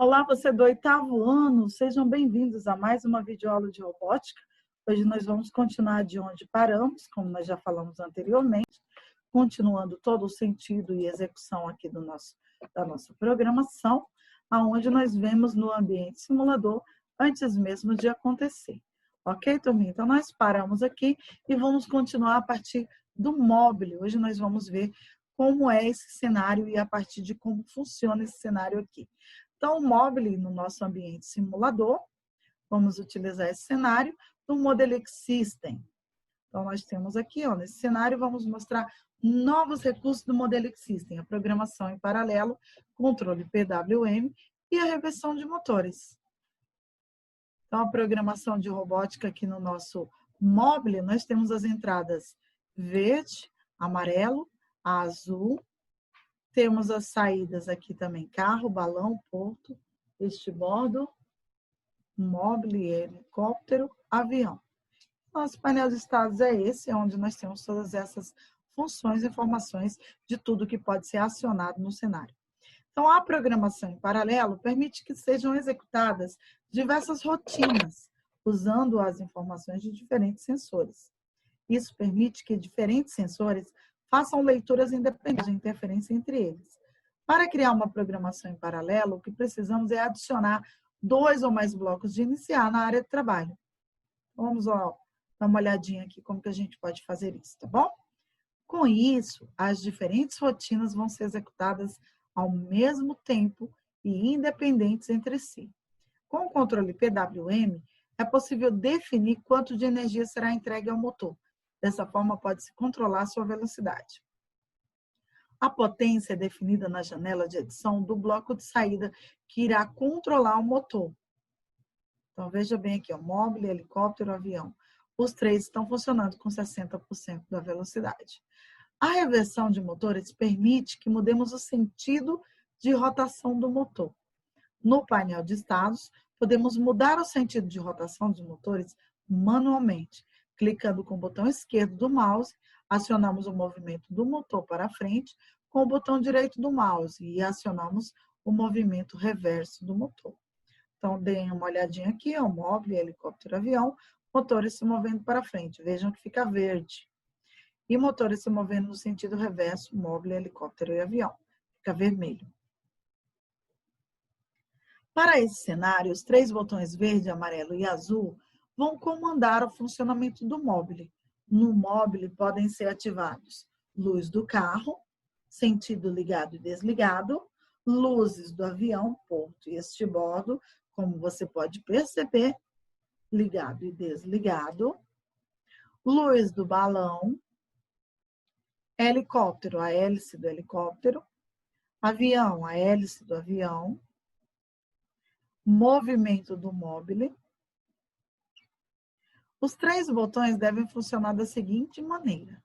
Olá, você do 8º ano, sejam bem-vindos a mais uma videoaula de robótica. Hoje nós vamos continuar de onde paramos, como nós já falamos anteriormente, continuando todo o sentido e execução aqui da nossa programação, aonde nós vemos no ambiente simulador antes mesmo de acontecer. Ok, turminha? Então nós paramos aqui e vamos continuar a partir do móvel. Hoje nós vamos ver como é esse cenário e a partir de como funciona esse cenário aqui. Então, o móvel no nosso ambiente simulador, vamos utilizar esse cenário do Model X System. Então, nós temos aqui, ó, nesse cenário, vamos mostrar novos recursos do Model X System, a programação em paralelo, controle PWM e a reversão de motores. Então, a programação de robótica aqui no nosso móvel, nós temos as entradas verde, amarelo, azul. Temos as saídas aqui também, carro, balão, porto, estibordo, móvel, helicóptero, avião. Nosso painel de estados é esse, onde nós temos todas essas funções e informações de tudo que pode ser acionado no cenário. Então, a programação em paralelo permite que sejam executadas diversas rotinas, usando as informações de diferentes sensores. Isso permite que diferentes sensores façam leituras independentes de interferência entre eles. Para criar uma programação em paralelo, o que precisamos é adicionar 2 ou mais blocos de iniciar na área de trabalho. Vamos dar uma olhadinha aqui como que a gente pode fazer isso, tá bom? Com isso, as diferentes rotinas vão ser executadas ao mesmo tempo e independentes entre si. Com o controle PWM, é possível definir quanto de energia será entregue ao motor. Dessa forma, pode-se controlar a sua velocidade. A potência é definida na janela de adição do bloco de saída que irá controlar o motor. Então, veja bem aqui, ó, móvel, helicóptero, avião. Os 3 estão funcionando com 60% da velocidade. A reversão de motores permite que mudemos o sentido de rotação do motor. No painel de estados, podemos mudar o sentido de rotação dos motores manualmente. Clicando com o botão esquerdo do mouse, acionamos o movimento do motor para frente, com o botão direito do mouse e acionamos o movimento reverso do motor. Então, deem uma olhadinha aqui, ó, móvel, helicóptero, avião, motores se movendo para frente. Vejam que fica verde. E motores se movendo no sentido reverso, móvel, helicóptero e avião. Fica vermelho. Para esse cenário, os 3 botões verde, amarelo e azul vão comandar o funcionamento do móvel. No móvel podem ser ativados luz do carro, sentido ligado e desligado, luzes do avião, porto e estibordo, como você pode perceber, ligado e desligado, luz do balão, helicóptero, a hélice do helicóptero, avião, a hélice do avião, movimento do móvel. Os 3 botões devem funcionar da seguinte maneira.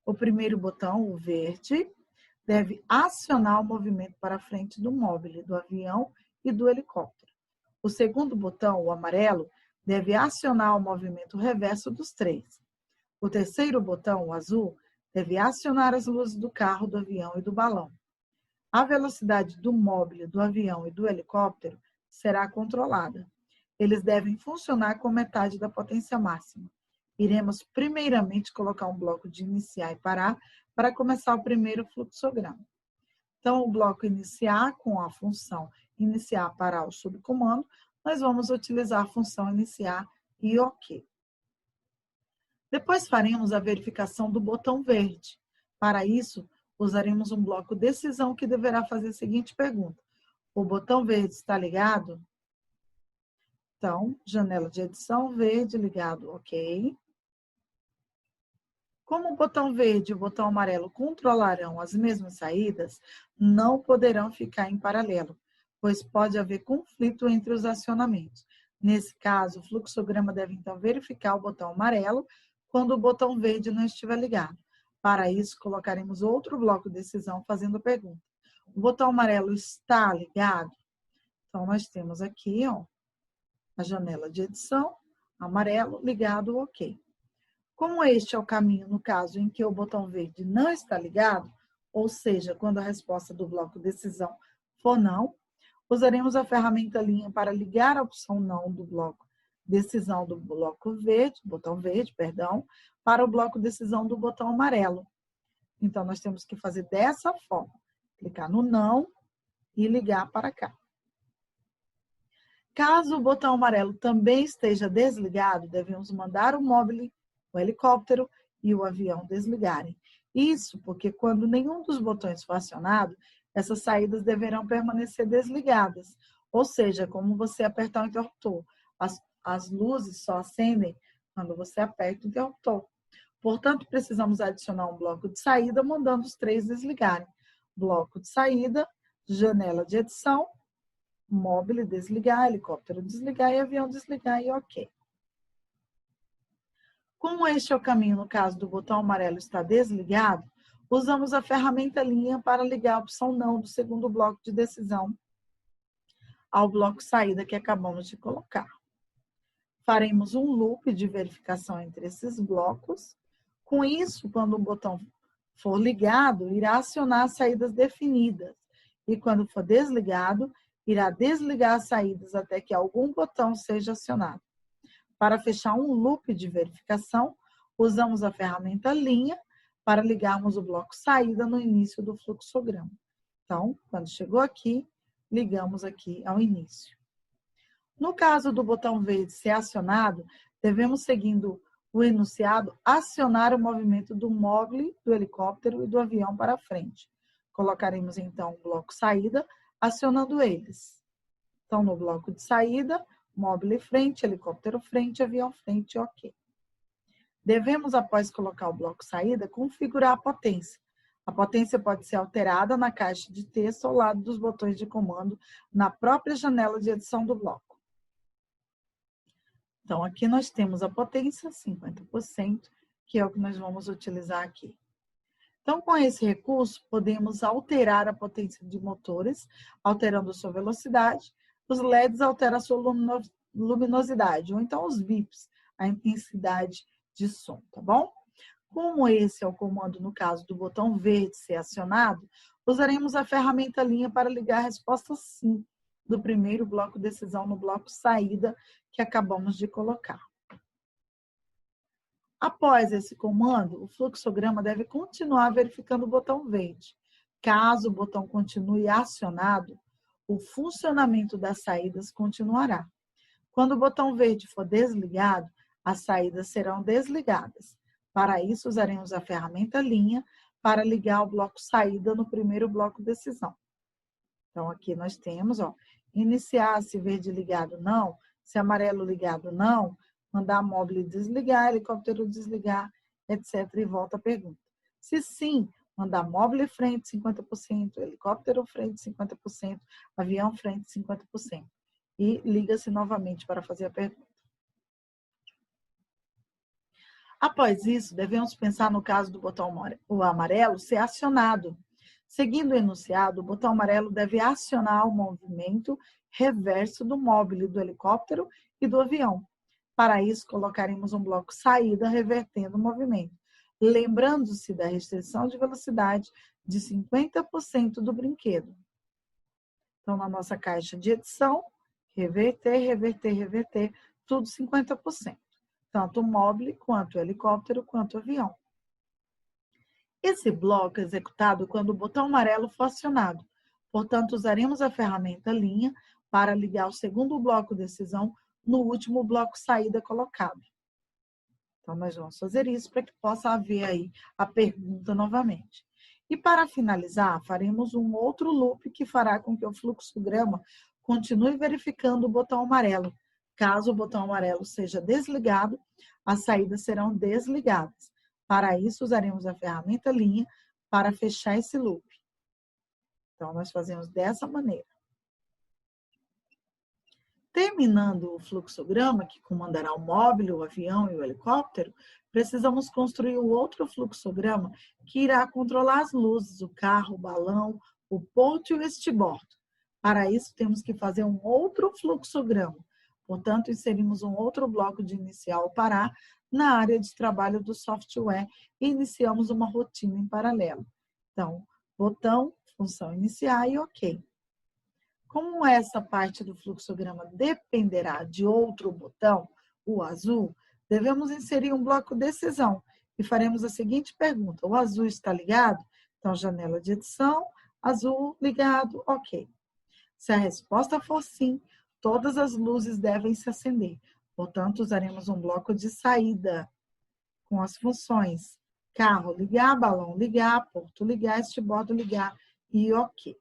O primeiro botão, o verde, deve acionar o movimento para frente do móvel, do avião e do helicóptero. O segundo botão, o amarelo, deve acionar o movimento reverso dos 3. O terceiro botão, o azul, deve acionar as luzes do carro, do avião e do balão. A velocidade do móvel, do avião e do helicóptero será controlada. Eles devem funcionar com metade da potência máxima. Iremos primeiramente colocar um bloco de iniciar e parar para começar o primeiro fluxograma. Então, o bloco iniciar com a função iniciar, parar o subcomando, nós vamos utilizar a função iniciar e OK. Depois faremos a verificação do botão verde. Para isso, usaremos um bloco decisão que deverá fazer a seguinte pergunta. O botão verde está ligado? Então, janela de edição, verde, ligado, OK. Como o botão verde e o botão amarelo controlarão as mesmas saídas, não poderão ficar em paralelo, pois pode haver conflito entre os acionamentos. Nesse caso, o fluxograma deve então verificar o botão amarelo quando o botão verde não estiver ligado. Para isso, colocaremos outro bloco de decisão fazendo a pergunta. O botão amarelo está ligado? Então, nós temos aqui, ó, a janela de edição, amarelo, ligado, OK. Como este é o caminho no caso em que o botão verde não está ligado, ou seja, quando a resposta do bloco decisão for não, usaremos a ferramenta linha para ligar a opção não do bloco decisão do bloco verde, botão verde, perdão, para o bloco decisão do botão amarelo. Então, nós temos que fazer dessa forma. Clicar no não e ligar para cá. Caso o botão amarelo também esteja desligado, devemos mandar o móvel, o helicóptero e o avião desligarem. Isso porque quando nenhum dos botões for acionado, essas saídas deverão permanecer desligadas. Ou seja, como você apertar o interruptor. As luzes só acendem quando você aperta o interruptor. Portanto, precisamos adicionar um bloco de saída, mandando os 3 desligarem. Bloco de saída, janela de edição, móvel desligar, helicóptero desligar e avião desligar e OK. Como este é o caminho no caso do botão amarelo estar desligado, usamos a ferramenta linha para ligar a opção não do segundo bloco de decisão ao bloco saída que acabamos de colocar. Faremos um loop de verificação entre esses blocos. Com isso, quando o botão for ligado, irá acionar as saídas definidas. E quando for desligado, irá desligar as saídas até que algum botão seja acionado. Para fechar um loop de verificação, usamos a ferramenta linha para ligarmos o bloco saída no início do fluxograma. Então, quando chegou aqui, ligamos aqui ao início. No caso do botão verde ser acionado, devemos, seguindo o enunciado, acionar o movimento do móvel, do helicóptero e do avião para frente. Colocaremos, então, o bloco saída, acionando eles. Então, no bloco de saída, móvel frente, helicóptero frente, avião frente, OK. Devemos, após colocar o bloco saída, configurar a potência. A potência pode ser alterada na caixa de texto ao lado dos botões de comando, na própria janela de edição do bloco. Então, aqui nós temos a potência, 50%, que é o que nós vamos utilizar aqui. Então, com esse recurso, podemos alterar a potência de motores, alterando sua velocidade. Os LEDs alteram a sua luminosidade, ou então os bips, a intensidade de som, tá bom? Como esse é o comando, no caso do botão verde ser acionado, usaremos a ferramenta linha para ligar a resposta sim do primeiro bloco decisão no bloco saída que acabamos de colocar. Após esse comando, o fluxograma deve continuar verificando o botão verde. Caso o botão continue acionado, o funcionamento das saídas continuará. Quando o botão verde for desligado, as saídas serão desligadas. Para isso, usaremos a ferramenta linha para ligar o bloco saída no primeiro bloco decisão. Então, aqui nós temos, iniciar, se verde ligado, não. Se amarelo ligado, não. Mandar móvel desligar, helicóptero desligar, etc. E volta a pergunta. Se sim, mandar móvel frente 50%, helicóptero frente 50%, avião frente 50%. E liga-se novamente para fazer a pergunta. Após isso, devemos pensar no caso do botão amarelo ser acionado. Seguindo o enunciado, o botão amarelo deve acionar o movimento reverso do móvel, do helicóptero e do avião. Para isso, colocaremos um bloco saída revertendo o movimento, lembrando-se da restrição de velocidade de 50% do brinquedo. Então, na nossa caixa de edição, reverter, reverter, reverter, tudo 50%. Tanto o móvel, quanto o helicóptero, quanto o avião. Esse bloco é executado quando o botão amarelo for acionado. Portanto, usaremos a ferramenta linha para ligar o segundo bloco decisão no último bloco saída colocado. Então, nós vamos fazer isso para que possa haver aí a pergunta novamente. E para finalizar, faremos um outro loop que fará com que o fluxograma continue verificando o botão amarelo. Caso o botão amarelo seja desligado, as saídas serão desligadas. Para isso, usaremos a ferramenta linha para fechar esse loop. Então, nós fazemos dessa maneira. Terminando o fluxograma, que comandará o móvel, o avião e o helicóptero, precisamos construir o outro fluxograma que irá controlar as luzes, o carro, o balão, o ponto e o estribordo. Para isso, temos que fazer um outro fluxograma. Portanto, inserimos um outro bloco de inicial parar na área de trabalho do software e iniciamos uma rotina em paralelo. Então, botão, função iniciar e OK. Como essa parte do fluxograma dependerá de outro botão, o azul, devemos inserir um bloco decisão e faremos a seguinte pergunta: o azul está ligado? Então, janela de edição, azul ligado, ok. Se a resposta for sim, todas as luzes devem se acender. Portanto, usaremos um bloco de saída com as funções carro ligar, balão ligar, porto ligar, estibordo ligar e ok.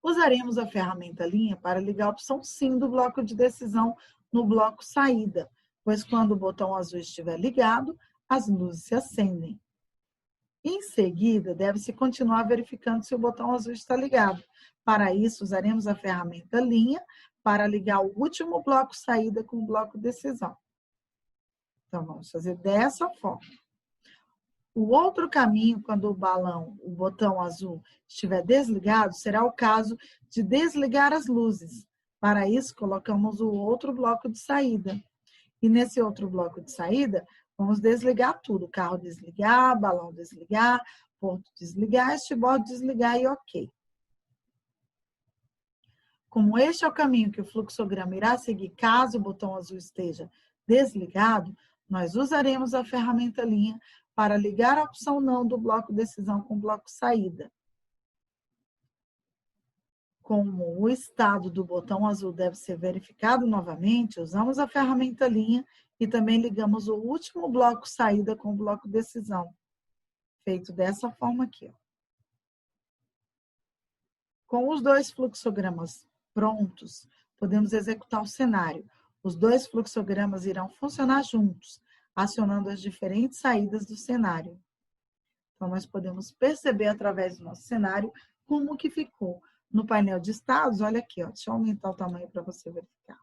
Usaremos a ferramenta linha para ligar a opção sim do bloco de decisão no bloco saída, pois quando o botão azul estiver ligado, as luzes se acendem. Em seguida, deve-se continuar verificando se o botão azul está ligado. Para isso, usaremos a ferramenta linha para ligar o último bloco saída com o bloco decisão. Então, vamos fazer dessa forma. O outro caminho, quando o botão azul estiver desligado, será o caso de desligar as luzes. Para isso, colocamos o outro bloco de saída. E nesse outro bloco de saída, vamos desligar tudo. Carro desligar, balão desligar, porto desligar, estibordo desligar e ok. Como este é o caminho que o fluxograma irá seguir caso o botão azul esteja desligado, nós usaremos a ferramenta linha para ligar a opção não do bloco decisão com o bloco saída. Como o estado do botão azul deve ser verificado novamente, usamos a ferramenta linha e também ligamos o último bloco saída com o bloco decisão. Feito dessa forma aqui. Ó. Com os dois fluxogramas prontos, podemos executar o cenário. Os dois fluxogramas irão funcionar juntos, acionando as diferentes saídas do cenário. Então, nós podemos perceber através do nosso cenário como que ficou. No painel de estados, olha aqui, ó, deixa eu aumentar o tamanho para você verificar.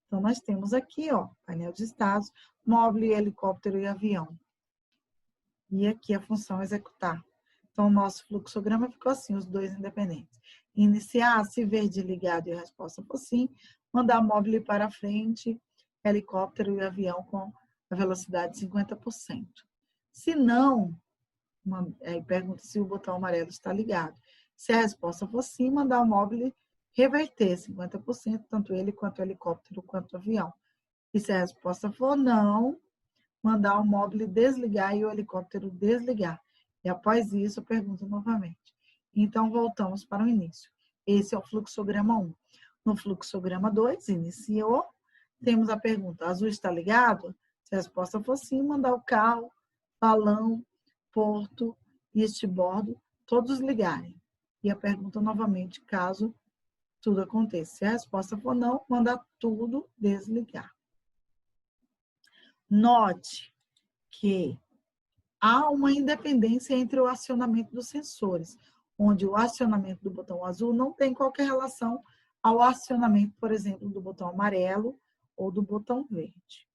Então, nós temos aqui, ó, painel de estados, móvel, helicóptero e avião. E aqui a função executar. Então, o nosso fluxograma ficou assim, os dois independentes. Iniciar, se verde ligado e a resposta for sim, mandar móvel para frente, helicóptero e avião com a velocidade de 50%. Se não, aí pergunta se o botão amarelo está ligado. Se a resposta for sim, mandar o móvel reverter 50%, tanto ele quanto o helicóptero quanto o avião. E se a resposta for não, mandar o móvel desligar e o helicóptero desligar. E após isso, pergunta novamente. Então, voltamos para o início. Esse é o fluxograma 1. No fluxograma 2, iniciou, temos a pergunta, azul está ligado? Se a resposta for sim, mandar o carro, balão, porto e estibordo, todos ligarem. E a pergunta novamente, caso tudo aconteça. Se a resposta for não, mandar tudo desligar. Note que há uma independência entre o acionamento dos sensores, onde o acionamento do botão azul não tem qualquer relação ao acionamento, por exemplo, do botão amarelo ou do botão verde.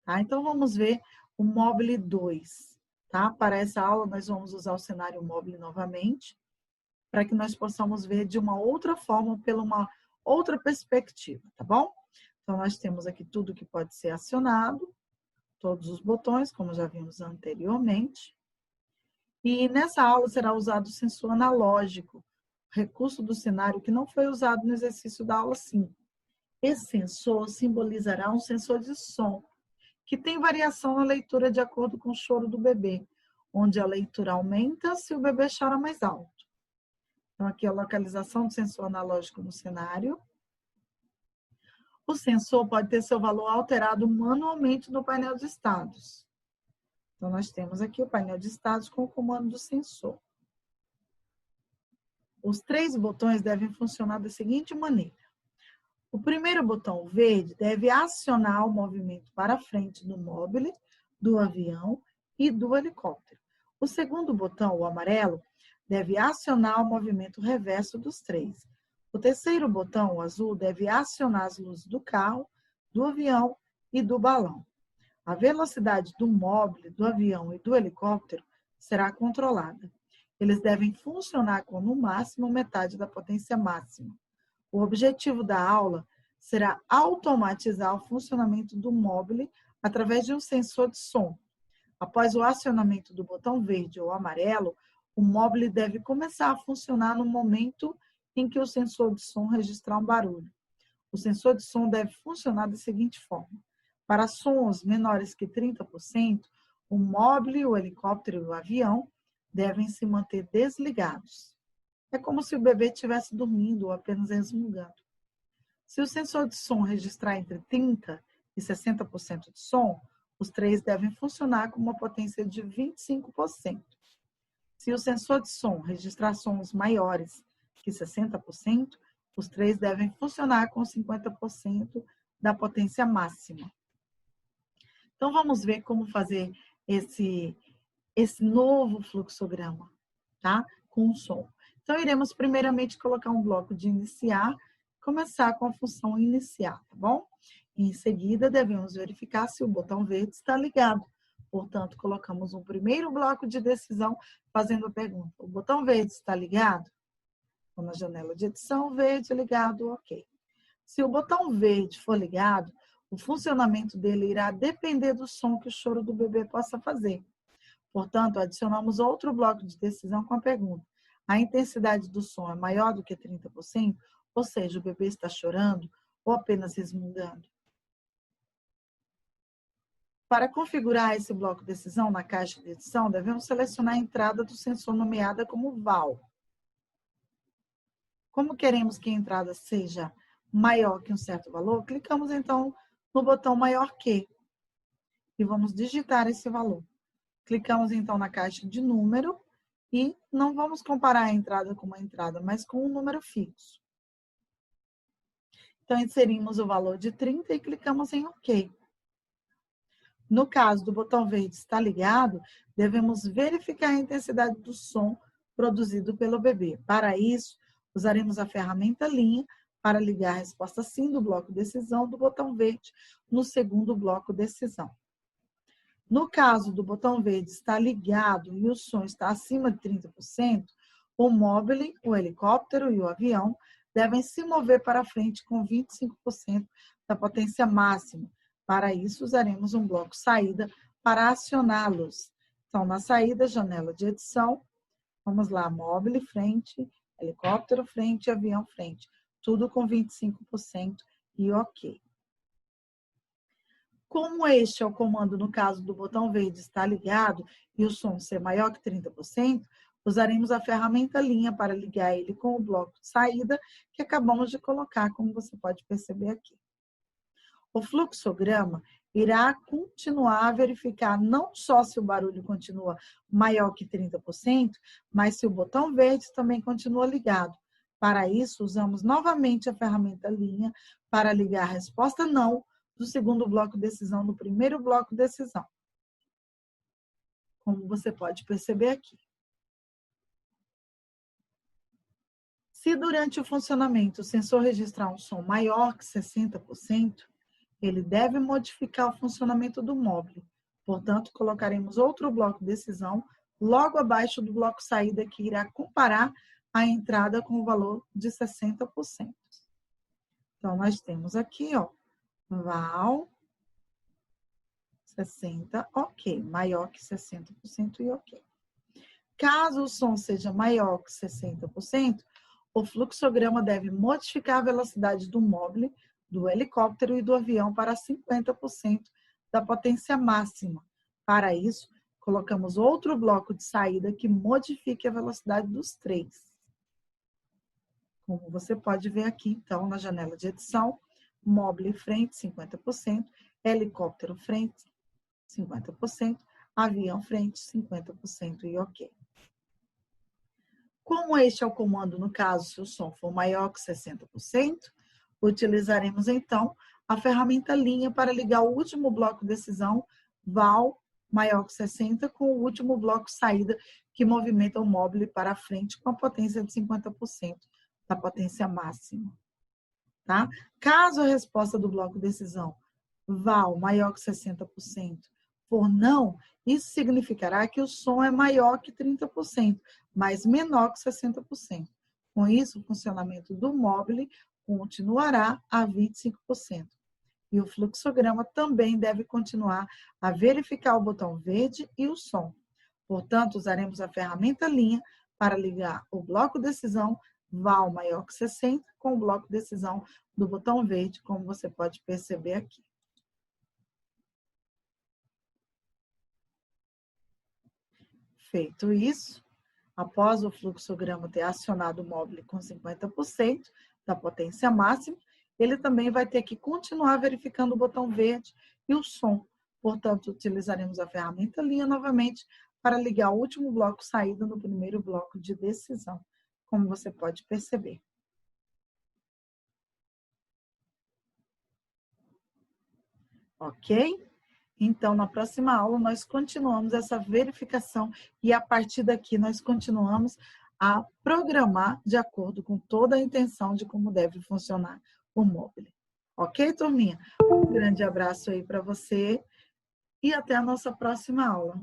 Tá? Então, vamos ver o móvel 2. Tá? Para essa aula, nós vamos usar o cenário móvel novamente, para que nós possamos ver de uma outra forma, pela uma outra perspectiva, tá bom? Então, nós temos aqui tudo que pode ser acionado, todos os botões, como já vimos anteriormente. E nessa aula será usado o sensor analógico, recurso do cenário que não foi usado no exercício da aula 5. Esse sensor simbolizará um sensor de som, que tem variação na leitura de acordo com o choro do bebê, onde a leitura aumenta se o bebê chora mais alto. Então, aqui a localização do sensor analógico no cenário. O sensor pode ter seu valor alterado manualmente no painel de estados. Então, nós temos aqui o painel de estados com o comando do sensor. Os 3 botões devem funcionar da seguinte maneira. O primeiro botão verde deve acionar o movimento para frente do móvel, do avião e do helicóptero. O segundo botão, o amarelo, deve acionar o movimento reverso dos 3. O terceiro botão, o azul, deve acionar as luzes do carro, do avião e do balão. A velocidade do móvel, do avião e do helicóptero será controlada. Eles devem funcionar com, no máximo, metade da potência máxima. O objetivo da aula será automatizar o funcionamento do móvel através de um sensor de som. Após o acionamento do botão verde ou amarelo, o móvel deve começar a funcionar no momento em que o sensor de som registrar um barulho. O sensor de som deve funcionar da seguinte forma. Para sons menores que 30%, o móvel, o helicóptero e o avião devem se manter desligados. É como se o bebê estivesse dormindo ou apenas resmungando. Se o sensor de som registrar entre 30% e 60% de som, os três devem funcionar com uma potência de 25%. Se o sensor de som registrar sons maiores que 60%, os três devem funcionar com 50% da potência máxima. Então, vamos ver como fazer esse novo fluxograma, tá? Com o som. Então, iremos primeiramente colocar um bloco de iniciar, começar com a função iniciar, tá bom? Em seguida, devemos verificar se o botão verde está ligado. Portanto, colocamos um primeiro bloco de decisão fazendo a pergunta: o botão verde está ligado? Então, na janela de edição, verde ligado, ok. Se o botão verde for ligado, o funcionamento dele irá depender do som que o choro do bebê possa fazer. Portanto, adicionamos outro bloco de decisão com a pergunta: a intensidade do som é maior do que 30%? Ou seja, o bebê está chorando ou apenas resmungando? Para configurar esse bloco de decisão na caixa de edição, devemos selecionar a entrada do sensor nomeada como VAL. Como queremos que a entrada seja maior que um certo valor, clicamos então no botão maior que e vamos digitar esse valor. Clicamos então na caixa de número e não vamos comparar a entrada com uma entrada, mas com um número fixo. Então, inserimos o valor de 30 e clicamos em OK. No caso do botão verde estar ligado, devemos verificar a intensidade do som produzido pelo bebê. Para isso, usaremos a ferramenta linha para ligar a resposta sim do bloco decisão do botão verde no segundo bloco decisão. No caso do botão verde estar ligado e o som está acima de 30%, o móvel, o helicóptero e o avião devem se mover para frente com 25% da potência máxima. Para isso, usaremos um bloco saída para acioná-los. Então, na saída, janela de edição, vamos lá, móvel frente, helicóptero frente, avião frente. Tudo com 25% e OK. Como este é o comando no caso do botão verde estar ligado e o som ser maior que 30%, usaremos a ferramenta linha para ligar ele com o bloco de saída que acabamos de colocar, como você pode perceber aqui. O fluxograma irá continuar a verificar não só se o barulho continua maior que 30%, mas se o botão verde também continua ligado. Para isso, usamos novamente a ferramenta linha para ligar a resposta não do segundo bloco decisão no primeiro bloco decisão. Como você pode perceber aqui. Se durante o funcionamento o sensor registrar um som maior que 60%, ele deve modificar o funcionamento do móvel. Portanto, colocaremos outro bloco de decisão logo abaixo do bloco saída que irá comparar a entrada com o valor de 60%. Então, nós temos aqui, ó, VAL 60, OK, maior que 60% e OK. Caso o som seja maior que 60%, o fluxograma deve modificar a velocidade do móvel, do helicóptero e do avião para 50% da potência máxima. Para isso, colocamos outro bloco de saída que modifique a velocidade dos três. Como você pode ver aqui, então, na janela de edição, móvel frente, 50%, helicóptero frente, 50%, avião frente, 50% e OK. Como este é o comando, no caso, se o som for maior que 60%, utilizaremos, então, a ferramenta linha para ligar o último bloco de decisão, VAL maior que 60, com o último bloco saída, que movimenta o móvel para frente com a potência de 50% da potência máxima. Tá? Caso a resposta do bloco de decisão, VAL maior que 60%, for não, isso significará que o som é maior que 30%, mas menor que 60%. Com isso, o funcionamento do móvel continuará a 25%. E o fluxograma também deve continuar a verificar o botão verde e o som. Portanto, usaremos a ferramenta linha para ligar o bloco decisão val maior que 60 com o bloco decisão do botão verde, como você pode perceber aqui. Feito isso, após o fluxograma ter acionado o módulo com 50% da potência máxima, ele também vai ter que continuar verificando o botão verde e o som. Portanto, utilizaremos a ferramenta linha novamente para ligar o último bloco saída no primeiro bloco de decisão, como você pode perceber. Ok? Então, na próxima aula, nós continuamos essa verificação e, a partir daqui, nós continuamos a programar de acordo com toda a intenção de como deve funcionar o móvel. Ok, turminha? Um grande abraço aí para você e até a nossa próxima aula.